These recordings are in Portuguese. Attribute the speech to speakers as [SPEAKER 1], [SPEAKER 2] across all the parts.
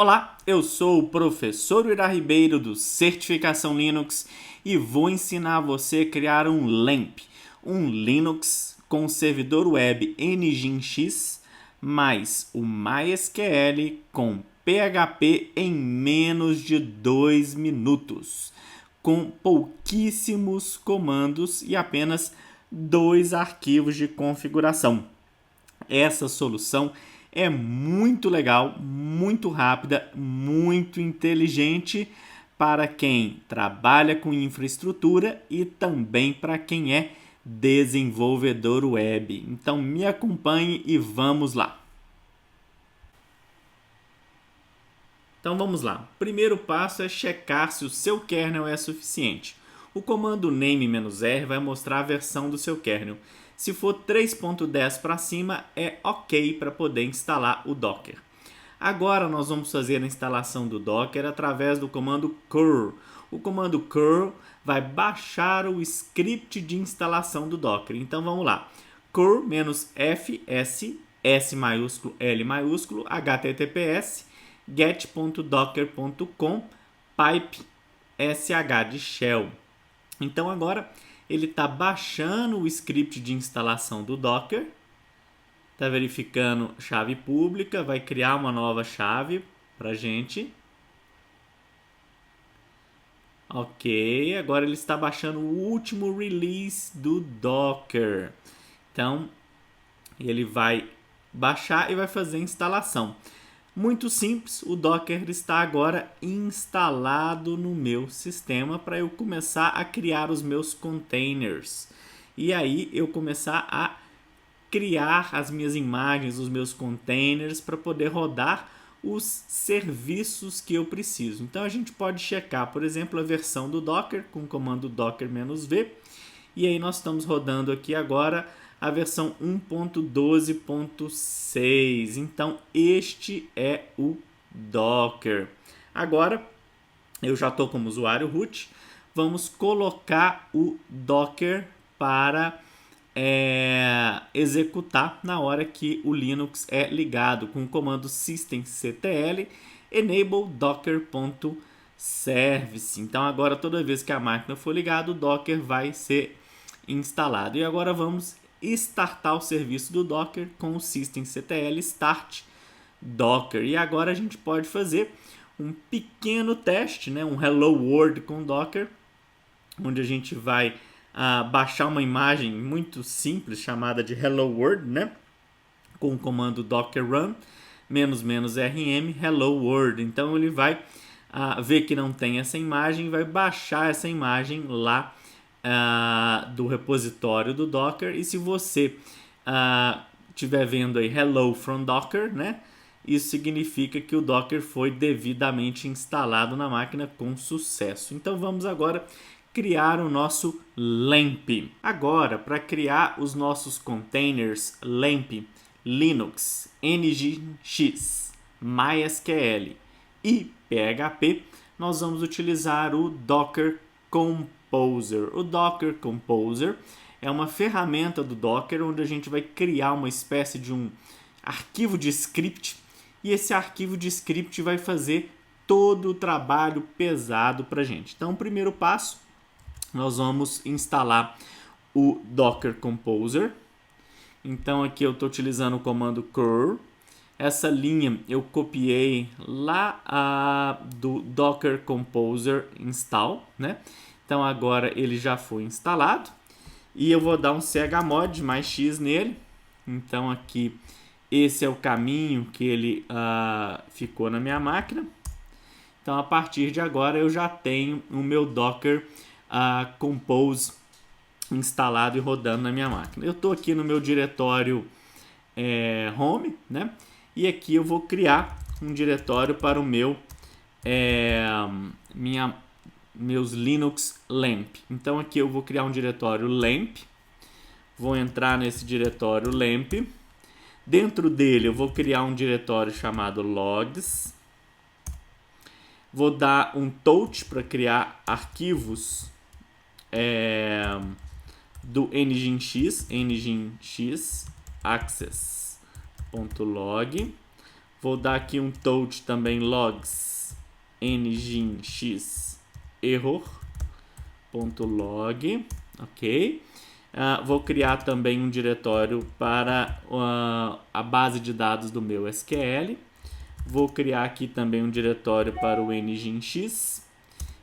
[SPEAKER 1] Olá, eu sou o professor Ira Ribeiro do Certificação Linux e vou ensinar você a criar um LAMP, um Linux com servidor web Nginx mais o MySQL com PHP em menos de 2 minutos, com pouquíssimos comandos e apenas 2 arquivos de configuração. Essa solução é muito legal, muito rápida, muito inteligente para quem trabalha com infraestrutura e também para quem é desenvolvedor web. Então me acompanhe e vamos lá. Então vamos lá. O primeiro passo é checar se o seu kernel é suficiente. O comando name-r vai mostrar a versão do seu kernel. Se for 3.10 para cima, é ok para poder instalar o Docker. Agora nós vamos fazer a instalação do Docker através do comando curl. O comando curl vai baixar o script de instalação do Docker. Então vamos lá. curl-fs, S maiúsculo, L maiúsculo, https, get.docker.com, pipe sh de shell. Então agora ele está baixando o script de instalação do Docker, está verificando chave pública, vai criar uma nova chave para a gente. Ok, agora ele está baixando o último release do Docker. Então ele vai baixar e vai fazer a instalação. Muito simples, o Docker está agora instalado no meu sistema para eu começar a criar os meus containers. E aí eu começar a criar as minhas imagens, os meus containers para poder rodar os serviços que eu preciso. Então a gente pode checar, por exemplo, a versão do Docker com o comando docker-v. E aí nós estamos rodando aqui agora a versão 1.12.6. Então, este é o Docker. Agora, eu já estou como usuário root. Vamos colocar o Docker para executar na hora que o Linux é ligado com o comando systemctl enable docker.service. Então, agora, toda vez que a máquina for ligada, o Docker vai ser instalado. E agora vamos startar o serviço do Docker com o systemctl start docker. E agora a gente pode fazer um pequeno teste, né? Um hello world com Docker, onde a gente vai baixar uma imagem muito simples chamada de hello world, né? Com o comando docker run --rm hello world. Então ele vai ver que não tem essa imagem e vai baixar essa imagem lá do repositório do Docker. E se você estiver vendo aí hello from Docker, né? Isso significa que o Docker foi devidamente instalado na máquina com sucesso. Então vamos agora criar o nosso LAMP. Agora, para criar os nossos containers LAMP, Linux, Nginx, MySQL e PHP, nós vamos utilizar o Docker Composer. O Docker Composer é uma ferramenta do Docker onde a gente vai criar uma espécie de um arquivo de script e esse arquivo de script vai fazer todo o trabalho pesado para a gente. Então, o primeiro passo, nós vamos instalar o Docker Composer. Então, aqui eu estou utilizando o comando curl. Essa linha eu copiei lá do Docker Composer install, né? Então agora ele já foi instalado e eu vou dar um chmod mais x nele. Então aqui esse é o caminho que ele ficou na minha máquina. Então a partir de agora eu já tenho o meu Docker Compose instalado e rodando na minha máquina. Eu estou aqui no meu diretório home, né? E aqui eu vou criar um diretório para o meu meus Linux LAMP. Então aqui eu vou criar um diretório LAMP. Vou entrar nesse diretório LAMP. Dentro dele eu vou criar um diretório chamado logs. Vou dar um touch para criar arquivos do Nginx access.log. Vou dar aqui um touch também logs nginx error.log, ok? Vou criar também um diretório para a base de dados do meu SQL. Vou criar aqui também um diretório para o nginx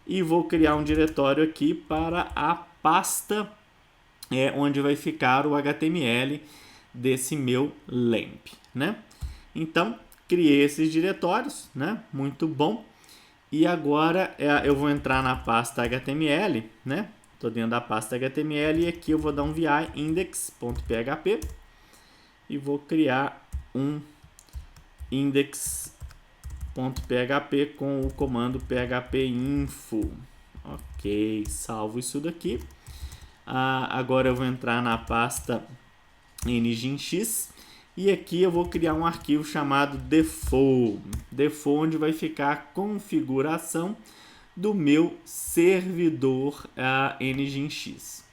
[SPEAKER 1] e vou criar um diretório aqui para a pasta onde vai ficar o HTML desse meu LAMP, né? Então, criei esses diretórios, né? Muito bom. E agora eu vou entrar na pasta HTML, né? Estou dentro da pasta HTML e aqui eu vou dar um vi index.php e vou criar um index.php com o comando phpinfo. Ok, salvo isso daqui. Agora eu vou entrar na pasta nginx e aqui eu vou criar um arquivo chamado default, onde vai ficar a configuração do meu servidor nginx.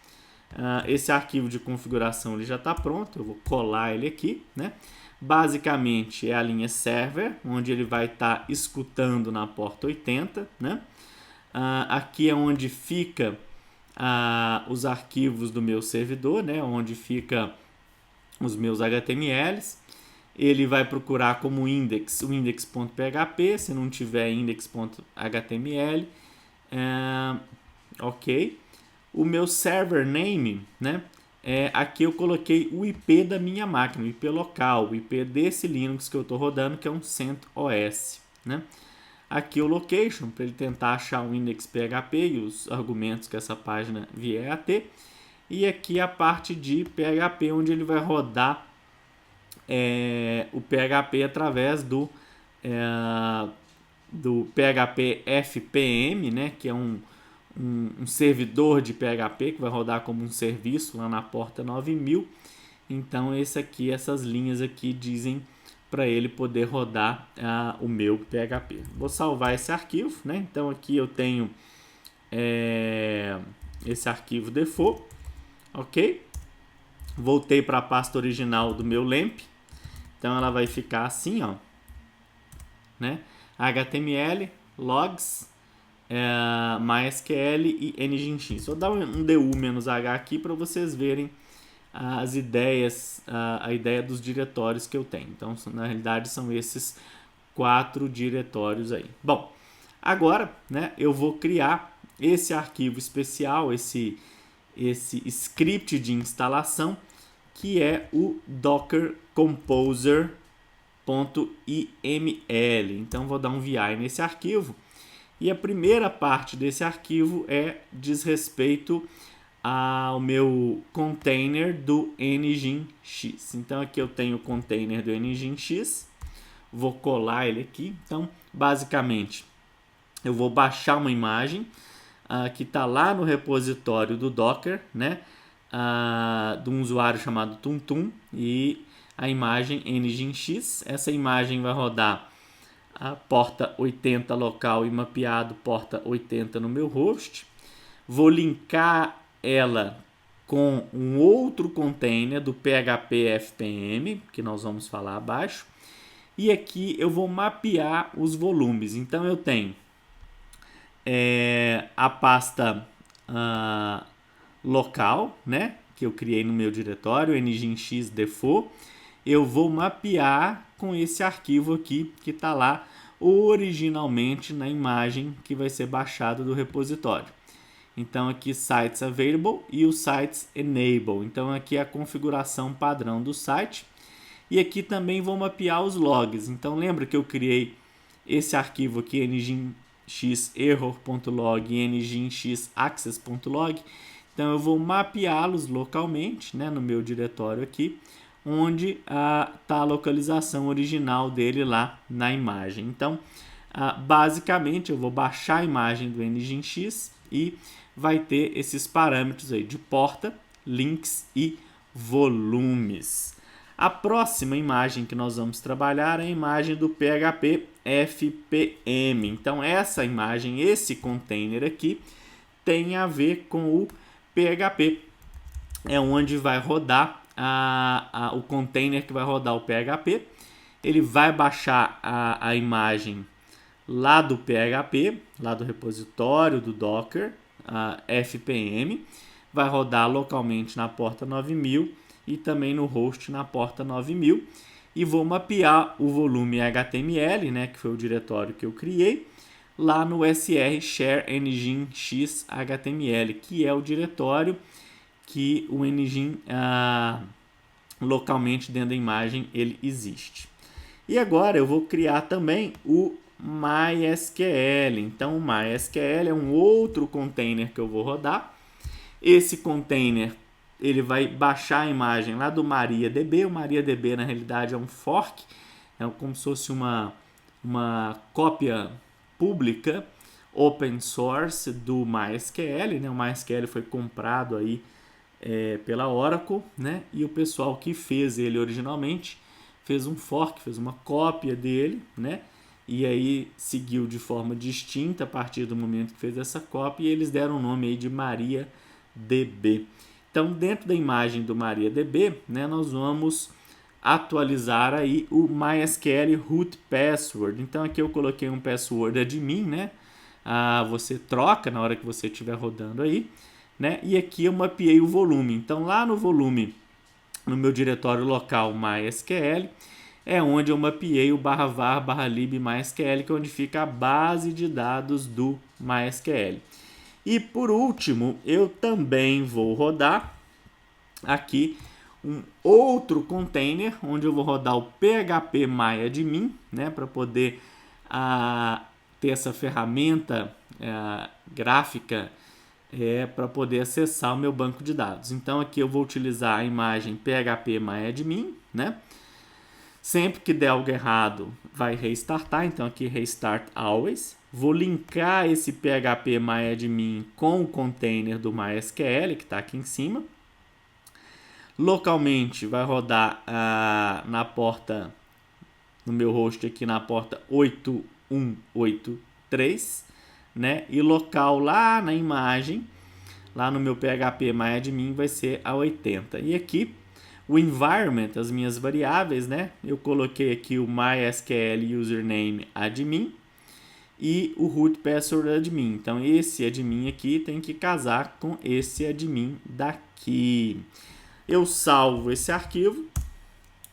[SPEAKER 1] Esse arquivo de configuração ele já está pronto, eu vou colar ele aqui, né? Basicamente é a linha server, onde ele vai estar escutando na porta 80, né? Aqui é onde fica os arquivos do meu servidor, né? Onde fica os meus HTMLs. Ele vai procurar como index o index.php, se não tiver index.html. Ok. O meu server name, né? Aqui eu coloquei o IP da minha máquina, o IP local, o IP desse Linux que eu estou rodando, que é um CentOS, né? Aqui o location, para ele tentar achar o index.php e os argumentos que essa página vier a ter. E aqui a parte de PHP, onde ele vai rodar o PHP através do PHP FPM, né, que é um servidor de PHP que vai rodar como um serviço lá na porta 9000. Então essas linhas aqui dizem para ele poder rodar o meu PHP. Vou salvar esse arquivo, né? Então aqui eu tenho esse arquivo default, ok? Voltei para a pasta original do meu LAMP. Então ela vai ficar assim, ó, né? HTML, logs, MySQL e nginx. Vou dar um du-h aqui para vocês verem as ideias, a ideia dos diretórios que eu tenho. Então, na realidade, são esses 4 diretórios aí. Bom, agora, né, eu vou criar esse arquivo especial, esse script de instalação, que é o Docker Composer.iml. Então, vou dar um vi nesse arquivo. E a primeira parte desse arquivo diz respeito ao meu container do nginx. Então, aqui eu tenho o container do nginx. Vou colar ele aqui. Então, basicamente, eu vou baixar uma imagem que está lá no repositório do Docker, né? De um usuário chamado Tuntum, e a imagem nginx. Essa imagem vai rodar a porta 80 local e mapeado porta 80 no meu host. Vou linkar ela com um outro container do PHP FPM, que nós vamos falar abaixo. E aqui eu vou mapear os volumes. Então eu tenho a pasta local, né, que eu criei no meu diretório, nginx default. Eu vou mapear com esse arquivo aqui que está lá originalmente na imagem que vai ser baixada do repositório. Então aqui sites available e o sites enable. Então aqui é a configuração padrão do site. E aqui também vou mapear os logs. Então lembra que eu criei esse arquivo aqui, nginx error.log e nginx access.log. Então eu vou mapeá-los localmente, né, no meu diretório aqui, onde está a localização original dele lá na imagem. Então, basicamente, eu vou baixar a imagem do nginx e vai ter esses parâmetros aí de porta, links e volumes. A próxima imagem que nós vamos trabalhar é a imagem do PHP FPM. Então, essa imagem, esse container aqui, tem a ver com o PHP. É onde vai rodar o container que vai rodar o PHP. ele vai baixar a imagem lá do PHP, lá do repositório do Docker, a FPM, vai rodar localmente na porta 9000 e também no host na porta 9000, e vou mapear o volume HTML, né, que foi o diretório que eu criei, lá no SR Share Engine X HTML, que é o diretório que o Engine localmente dentro da imagem ele existe. E agora eu vou criar também o MySQL. Então o MySQL é um outro container que eu vou rodar. Esse container ele vai baixar a imagem lá do MariaDB. O MariaDB na realidade é um fork, é como se fosse uma cópia pública open source do MySQL, né? O MySQL foi comprado aí pela Oracle, né? E o pessoal que fez ele originalmente fez um fork, fez uma cópia dele, né? E aí seguiu de forma distinta a partir do momento que fez essa cópia, e eles deram o nome aí de MariaDB. Então, dentro da imagem do MariaDB, né, nós vamos atualizar aí o MySQL root password. Então, aqui eu coloquei um password admin, né? Você troca na hora que você estiver rodando aí, né? E aqui eu mapeei o volume. Então, lá no volume, no meu diretório local MySQL, é onde eu mapeei o /var/lib MySQL, que é onde fica a base de dados do MySQL. E por último, eu também vou rodar aqui um outro container, onde eu vou rodar o PHP MyAdmin, né, para poder ter essa ferramenta gráfica para poder acessar o meu banco de dados. Então aqui eu vou utilizar a imagem PHP MyAdmin, né? Sempre que der algo errado, vai restartar. Então aqui restart always. Vou linkar esse PHP MyAdmin com o container do MySQL, que está aqui em cima. Localmente vai rodar na porta, no meu host aqui na porta 8183, né? E local lá na imagem, lá no meu PHP MyAdmin, vai ser a 80. E aqui o environment, as minhas variáveis, né? Eu coloquei aqui o MySQL username admin e o root password admin. Então esse admin aqui tem que casar com esse admin daqui. Eu salvo esse arquivo.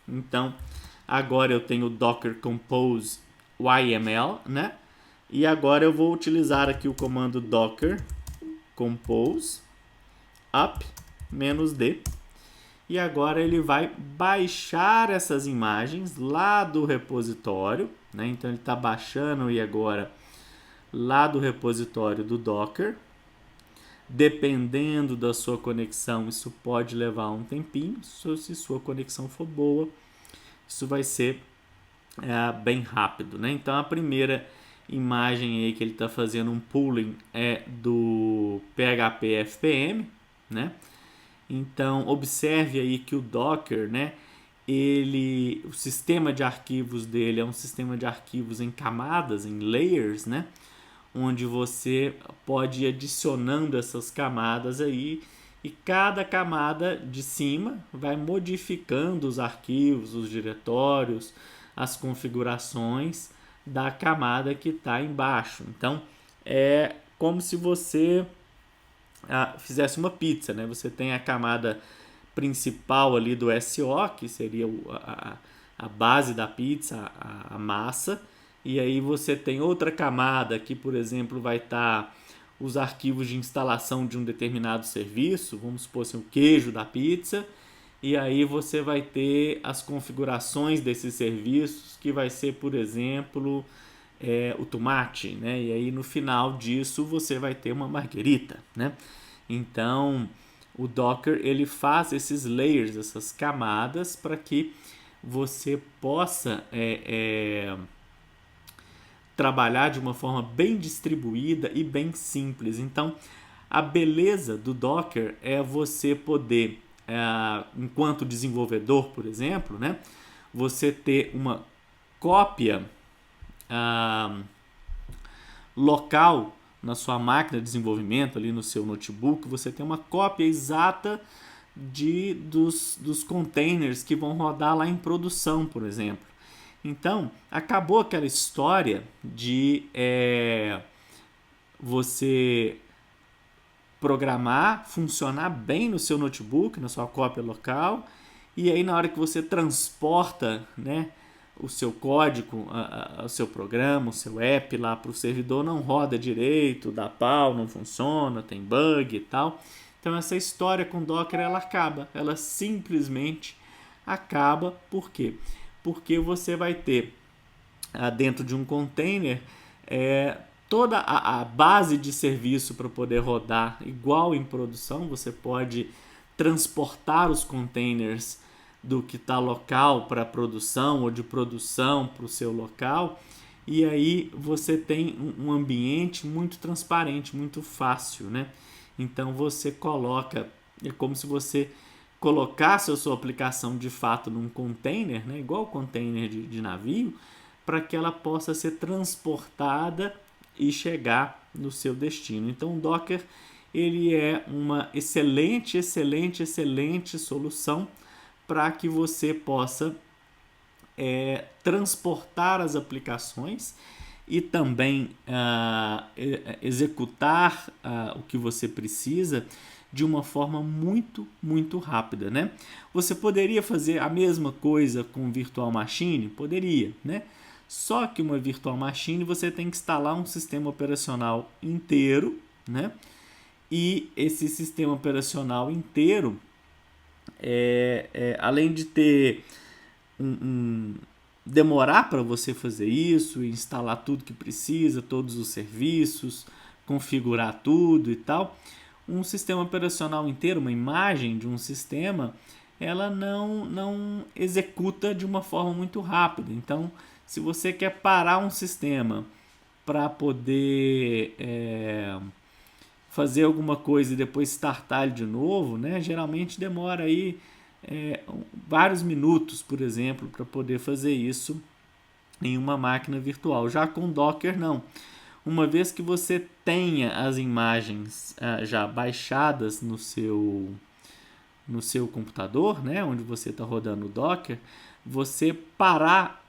[SPEAKER 1] Então agora eu tenho Docker Compose YML, né? E agora eu vou utilizar aqui o comando Docker Compose up -d. E agora ele vai baixar essas imagens lá do repositório, né? Então ele está baixando e agora lá do repositório do Docker. Dependendo da sua conexão, isso pode levar um tempinho. Se sua conexão for boa, isso vai ser bem rápido, né? Então a primeira imagem aí que ele está fazendo um pooling é do PHP FPM, né? Então observe aí que o Docker, né? O sistema de arquivos dele é um sistema de arquivos em camadas, em layers, né? Onde você pode ir adicionando essas camadas aí, e cada camada de cima vai modificando os arquivos, os diretórios, as configurações da camada que está embaixo. Então é como se você fizesse uma pizza, né? Você tem a camada principal ali do SO, que seria a base da pizza, a massa. E aí você tem outra camada que, por exemplo, vai estar os arquivos de instalação de um determinado serviço, vamos supor assim, o queijo da pizza. E aí você vai ter as configurações desses serviços, que vai ser, por exemplo, o tomate, né? E aí no final disso você vai ter uma marguerita, né? Então o Docker ele faz esses layers, essas camadas, para que você possa trabalhar de uma forma bem distribuída e bem simples. Então, a beleza do Docker é você poder, enquanto desenvolvedor, por exemplo, né, você ter uma cópia local na sua máquina de desenvolvimento, ali no seu notebook, você tem uma cópia exata dos containers que vão rodar lá em produção, por exemplo. Então, acabou aquela história de você programar, funcionar bem no seu notebook, na sua cópia local, e aí na hora que você transporta, né, o seu código, o seu programa, o seu app lá para o servidor, não roda direito, dá pau, não funciona, tem bug e tal. Então essa história com Docker ela acaba, ela simplesmente acaba. Por quê? Porque você vai ter dentro de um container toda a base de serviço para poder rodar igual em produção. Você pode transportar os containers do que está local para produção ou de produção para o seu local, e aí você tem um ambiente muito transparente, muito fácil, né? Então você coloca, é como se você colocasse a sua aplicação de fato num container, né? Igual container de navio, para que ela possa ser transportada e chegar no seu destino. Então o Docker ele é uma excelente solução para que você possa transportar as aplicações e também executar o que você precisa de uma forma muito rápida, né? Você poderia fazer a mesma coisa com Virtual Machine? Poderia, né? Só que uma Virtual Machine você tem que instalar um sistema operacional inteiro, né? E esse sistema operacional inteiro, além de ter demorar para você fazer isso, instalar tudo que precisa, todos os serviços, configurar tudo e tal, um sistema operacional inteiro, uma imagem de um sistema, ela não executa de uma forma muito rápida. Então, se você quer parar um sistema para poder fazer alguma coisa e depois startar ele de novo, né? Geralmente demora aí vários minutos, por exemplo, para poder fazer isso em uma máquina virtual. Já com Docker, não. Uma vez que você tenha as imagens já baixadas no seu computador, né, onde você está rodando o Docker, você parar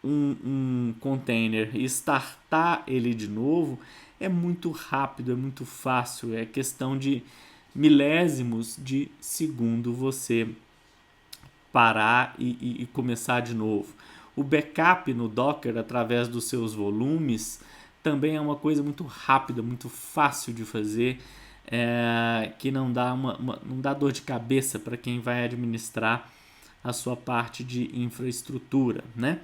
[SPEAKER 1] um container e startar ele de novo é muito rápido, é muito fácil, é questão de milésimos de segundo você parar e começar de novo. O backup no Docker através dos seus volumes também é uma coisa muito rápida, muito fácil de fazer, que não dá dor de cabeça para quem vai administrar a sua parte de infraestrutura, né?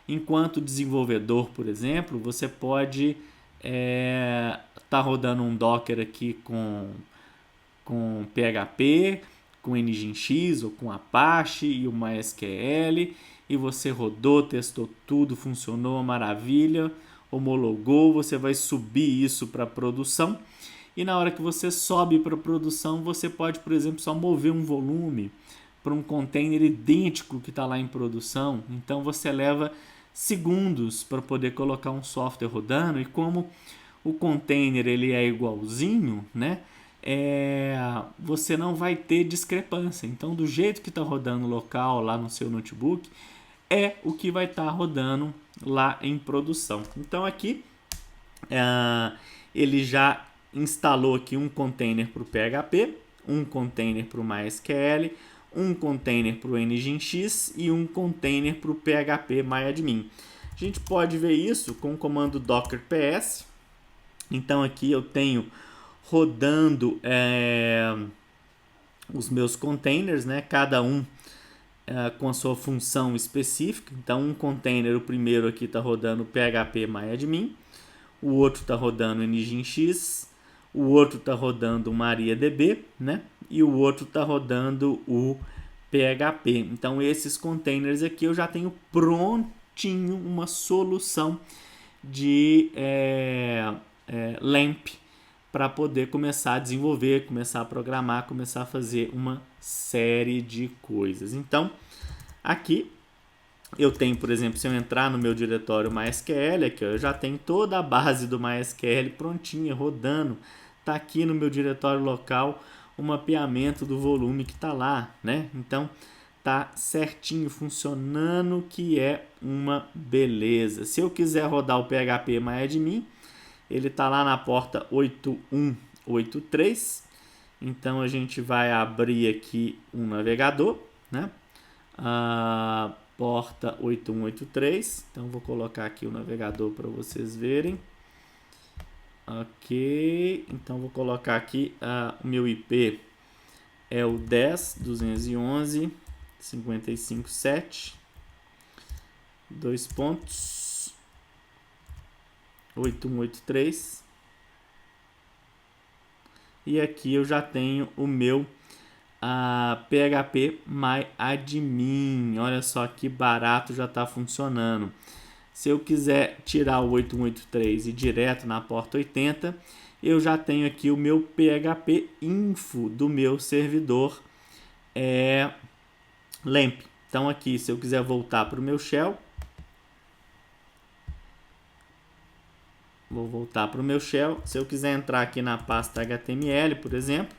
[SPEAKER 1] Enquanto desenvolvedor, por exemplo, você pode tá rodando um Docker aqui com PHP, com NGINX ou com Apache e o MySQL, e você rodou, testou tudo, funcionou, maravilha, homologou, você vai subir isso para produção, e na hora que você sobe para produção, você pode, por exemplo, só mover um volume para um container idêntico que está lá em produção. Então você leva segundos para poder colocar um software rodando, e como o container ele é igualzinho, né? Você não vai ter discrepância. Então, do jeito que está rodando local lá no seu notebook, é o que vai estar rodando lá em produção. Então, aqui ele já instalou aqui um container para o PHP, um container para o MySQL, um container para o NGINX e um container para o PHP MyAdmin. A gente pode ver isso com o comando docker ps. Então aqui eu tenho rodando os meus containers, né? Cada um com a sua função específica. Então um container, o primeiro aqui está rodando PHP MyAdmin, o outro está rodando NGINX, o outro está rodando MariaDB, né? E o outro está rodando o PHP. Então esses containers aqui eu já tenho prontinho uma solução de LAMP para poder começar a desenvolver, começar a programar, começar a fazer uma série de coisas. Então aqui eu tenho, por exemplo, se eu entrar no meu diretório MySQL, aqui, eu já tenho toda a base do MySQL prontinha, rodando. Está aqui no meu diretório local o mapeamento do volume que está lá, né? Então, tá certinho funcionando, que é uma beleza. Se eu quiser rodar o PHP MyAdmin, ele tá lá na porta 8183. Então a gente vai abrir aqui um navegador, né? A porta 8183. Então vou colocar aqui o navegador para vocês verem. Ok, então vou colocar aqui o meu IP é o 10.211.55.7, 2 pontos, 8183. E aqui eu já tenho o meu PHP MyAdmin. Olha só que barato, já está funcionando. Se eu quiser tirar o 8183 e ir direto na porta 80, eu já tenho aqui o meu PHP Info do meu servidor LAMP. Então aqui, se eu quiser voltar para o meu shell, vou voltar para o meu shell. Se eu quiser entrar aqui na pasta HTML, por exemplo,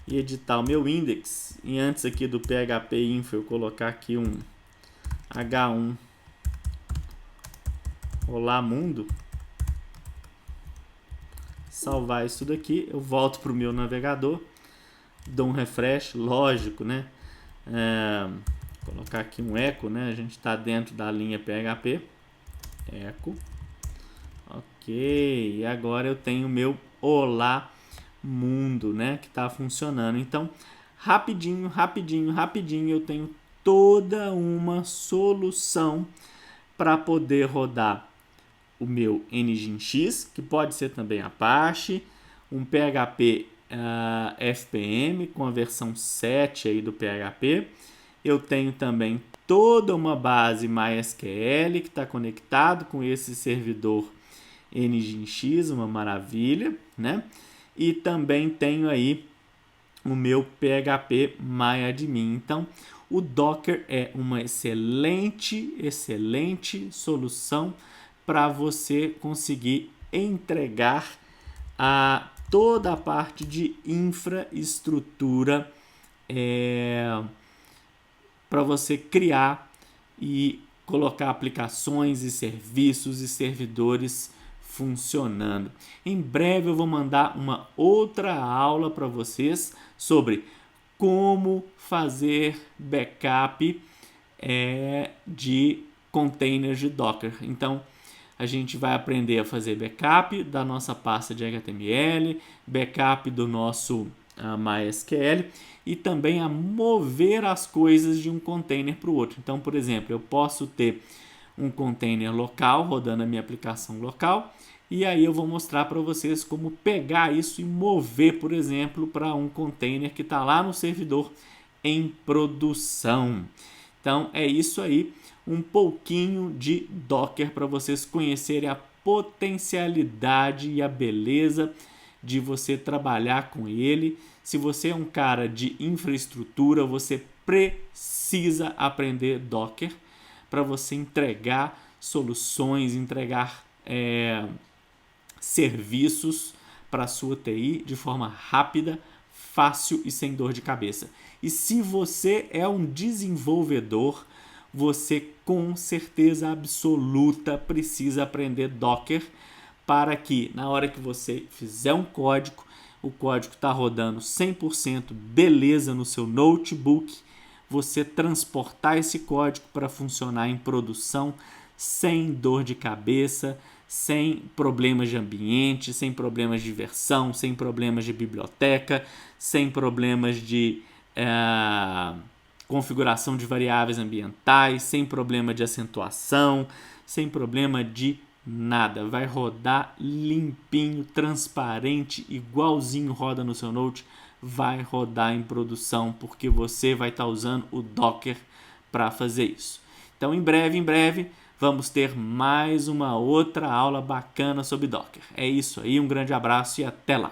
[SPEAKER 1] e editar o meu index, e antes aqui do PHP Info eu colocar aqui um H1 Olá Mundo, salvar isso daqui, eu volto para o meu navegador, dou um refresh, lógico, né? Colocar aqui um eco, né? A gente está dentro da linha PHP, eco, ok, e agora eu tenho o meu Olá Mundo, né? Que está funcionando. Então, rapidinho eu tenho toda uma solução para poder rodar o meu Nginx, que pode ser também Apache, um PHP FPM com a versão 7 aí do PHP. Eu tenho também toda uma base MySQL que está conectado com esse servidor Nginx, uma maravilha, né? E também tenho aí o meu PHP MyAdmin. Então, o Docker é uma excelente solução para você conseguir entregar toda a parte de infraestrutura para você criar e colocar aplicações e serviços e servidores funcionando. Em breve eu vou mandar uma outra aula para vocês sobre como fazer backup de containers de Docker. Então, a gente vai aprender a fazer backup da nossa pasta de HTML, backup do nosso MySQL e também a mover as coisas de um container para o outro. Então, por exemplo, eu posso ter um container local rodando a minha aplicação local e aí eu vou mostrar para vocês como pegar isso e mover, por exemplo, para um container que está lá no servidor em produção. Então, é isso aí. Um pouquinho de Docker para vocês conhecerem a potencialidade e a beleza de você trabalhar com ele. Se você é um cara de infraestrutura, você precisa aprender Docker para você entregar soluções, entregar serviços para a sua TI de forma rápida, fácil e sem dor de cabeça. E se você é um desenvolvedor, você com certeza absoluta precisa aprender Docker para que na hora que você fizer um código, o código está rodando 100% beleza no seu notebook, você transportar esse código para funcionar em produção sem dor de cabeça, sem problemas de ambiente, sem problemas de versão, sem problemas de biblioteca, sem problemas de configuração de variáveis ambientais, sem problema de acentuação, sem problema de nada. Vai rodar limpinho, transparente, igualzinho roda no seu Note, vai rodar em produção, porque você vai estar usando o Docker para fazer isso. Então, em breve, vamos ter mais uma outra aula bacana sobre Docker. É isso aí, um grande abraço e até lá!